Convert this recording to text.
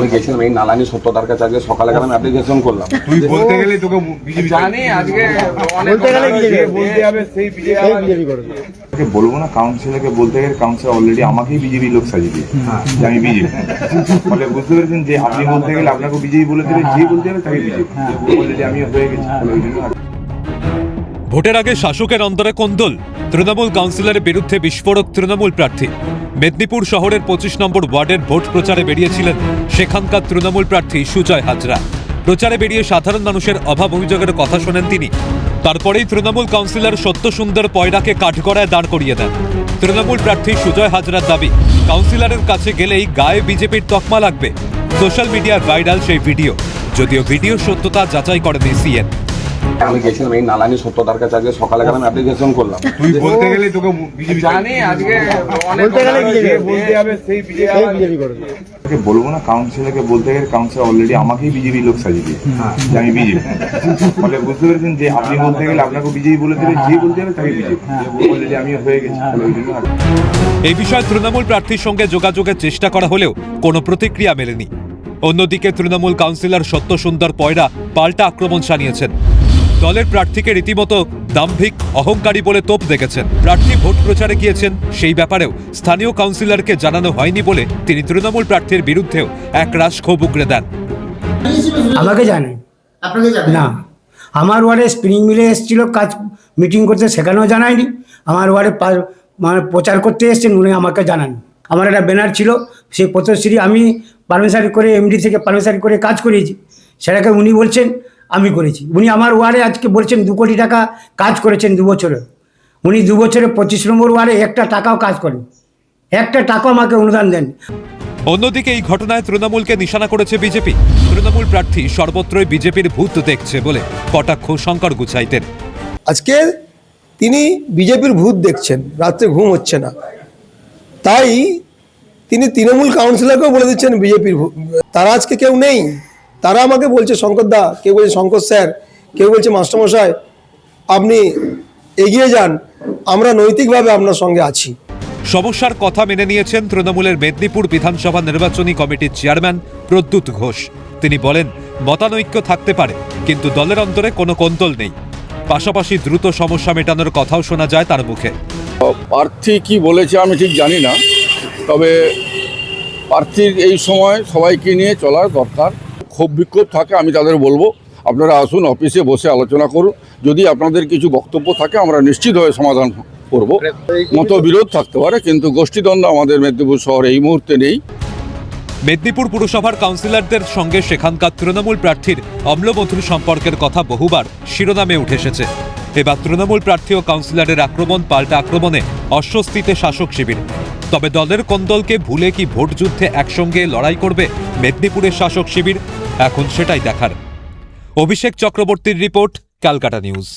আমি গেছিলাম এই নালানি সত্যতার কাছে, আজকে সকালে গেলাম অ্যাপ্লিকেশন করলাম। তুই বলতে গেলে তোকে বিজেপি জানি আজকে বলতে গেলে বলতে হবে সেই বিজেপি করবে। বলবো না কাউন্সিলরকে বলতে গেলে কাউন্সিলর অলরেডি আমাকেই বিজেপি লোক সাজিয়ে দিয়েছে যে আমি বিজেপি। ফলে বুঝতে পেরেছেন যে আপনি বলতে গেলে আপনাকে বিজেপি বলে দেবে, যে বলতে হবে তাকে বিজেপি অলরেডি আমি হয়ে গেছি। ওই জন্য ভোটের আগে শাসকের অন্তরে কোন্দল, তৃণমূল কাউন্সিলরের বিরুদ্ধে বিস্ফোরক তৃণমূল প্রার্থী। মেদিনীপুর শহরের 25 নম্বর ওয়ার্ডের ভোট প্রচারে বেরিয়েছিলেন সেখানকার তৃণমূল প্রার্থী সুজয় হাজরা। প্রচারে বেরিয়ে সাধারণ মানুষের অভাব অভিযোগের কথা শোনেন তিনি। তারপরেই তৃণমূল কাউন্সিলর সত্যসুন্দর পয়রাকে কাঠগড়ায় দাঁড় করিয়ে দেন। তৃণমূল প্রার্থী সুজয় হাজরার দাবি, কাউন্সিলরের কাছে গেলেই গায়ে বিজেপির তকমা লাগবে। সোশ্যাল মিডিয়ায় ভাইরাল সেই ভিডিও, যদিও ভিডিও সত্যতা যাচাই করেনি সিএন। আমি গেছিলাম এই নালানি সত্যতার কাছে, আজকে সকালে গেলাম অ্যাপ্লিকেশন করলাম। তুই বলতে গেলে তোকে বিজেপি জানি আজকে বলতে গেলে বলতে হবে সেই বিজেপি করবে। বলবো না কাউন্সিলরকে বলতে গেলে কাউন্সিলর অলরেডি আমাকেই বিজেপি লোক সাজিয়ে দিয়েছে যে আমি বিজেপি। ফলে বুঝতে পেরেছেন যে আপনি বলতে গেলে আপনাকে বিজেপি বলে দেবে, যে বলতে হবে তাকে বিজেপি অলরেডি আমি হয়ে গেছি। ওই জন্য এই বিষয়ে তৃণমূল প্রার্থীর সঙ্গে যোগাযোগের চেষ্টা করা হলেও কোনো প্রতিক্রিয়া মেলেনি। অন্যদিকে তৃণমূল কাউন্সিলর সত্যসুন্দর পয়রা পাল্টা আক্রমণ শানিয়েছেন। দলের প্রার্থীকে রীতিমতো দাম্ভিক, অহংকারী বলে তোপ দেখেছেন। প্রার্থী ভোট প্রচারে গিয়েছেন সেই ব্যাপারেও স্থানীয় কাউন্সিলরকে জানানো হয়নি বলে তিনি তৃণমূল প্রার্থীর বিরুদ্ধেও একরাশ ক্ষোভ উগরে দেন। আমাকে জানে না, আমার ওয়ার্ডে স্পিনিং মিলে এসেছিল কাজ মিটিং করতে, সেখানেও জানায়নি। আমার ওয়ার্ডে মানে প্রচার করতে এসেছেন, উনি আমাকে জানান। আমার একটা ব্যানার ছিল, সেই পথশ্রী আমি পারমিশন করে এমডি থেকে পারমিশন করে কাজ করিয়েছি, সেটাকে উনি বলছেন আমি করেছি। উনি আমার ওয়ার্ডে আজকে বলছেন 2 কোটি টাকা কাজ করেছেন 2 বছরে। উনি 2 বছরে 25 নম্বর ওয়ার্ডে একটা টাকাও কাজ করেন, একটা টাকাও আমাকে অনুদান দেন। অন্যদিকে এই ঘটনায় তৃণমূলকে নিশানা করেছে বিজেপি। তৃণমূল প্রার্থী সর্বত্রই বিজেপির ভূত দেখছে বলে কটাক্ষ শঙ্কর গুছাইতের। আজকে তিনি বিজেপির ভূত দেখছেন, রাত্রে ঘুম হচ্ছে না, তাই তিনি তৃণমূল কাউন্সিলরকেও বলে দিচ্ছেন বিজেপির ভূত। তারা আজকে কেউ নেই, তারা আমাকে বলছে শঙ্কর দা, কেউ বলছে শঙ্কর স্যার, কেউ বলছে মাস্টারমশাই আপনি এগিয়ে যান, আমরা নৈতিকভাবে আপনার সঙ্গে আছি। সমস্যার কথা মেনে নিয়েছেন তৃণমূলের মেদিনীপুর বিধানসভা নির্বাচনী কমিটির চেয়ারম্যান প্রদ্যুৎ ঘোষ। তিনি বলেন, মতানৈক্য থাকতে পারে, কিন্তু দলের অন্তরে কোনো কোন্দল নেই। পাশাপাশি দ্রুত সমস্যা মেটানোর কথাও শোনা যায় তার মুখে। প্রার্থী কি বলেছে আমি ঠিক জানি না, তবে প্রার্থীর এই সময় সবাইকে নিয়ে চলার দরকার। ক্ষোভ বিক্ষোভ থাকে আমি তাদের বলবো আপনারা আসুন, অফিসে বসে আলোচনা করুন। যদি আপনাদের কিছু বক্তব্য থাকে আমরা নিশ্চিতভাবে সমাধান করব। মতবিরোধ থাকতে পারে, কিন্তু গোষ্ঠীদ্বন্দ্ব আমাদের মেদিনীপুর শহরে এই মুহূর্তে নেই। মেদিনীপুর পুরসভার কাউন্সিলরদের সঙ্গে সেখানকার তৃণমূল প্রার্থীর অম্লমধুর সম্পর্কের কথা বহুবার শিরোনামে উঠে এসেছে। এবার তৃণমূল প্রার্থী ও কাউন্সিলরের আক্রমণ পাল্টা আক্রমণে অস্বস্তিতে শাসক শিবির। তবে দলের কোন্দলকে ভুলে কি ভোট যুদ্ধে একসঙ্গে লড়াই করবে মেদিনীপুরের শাসক শিবির, এখন সেটাই দেখার। অভিষেক চক্রবর্তীর রিপোর্ট, ক্যালকাটা নিউজ।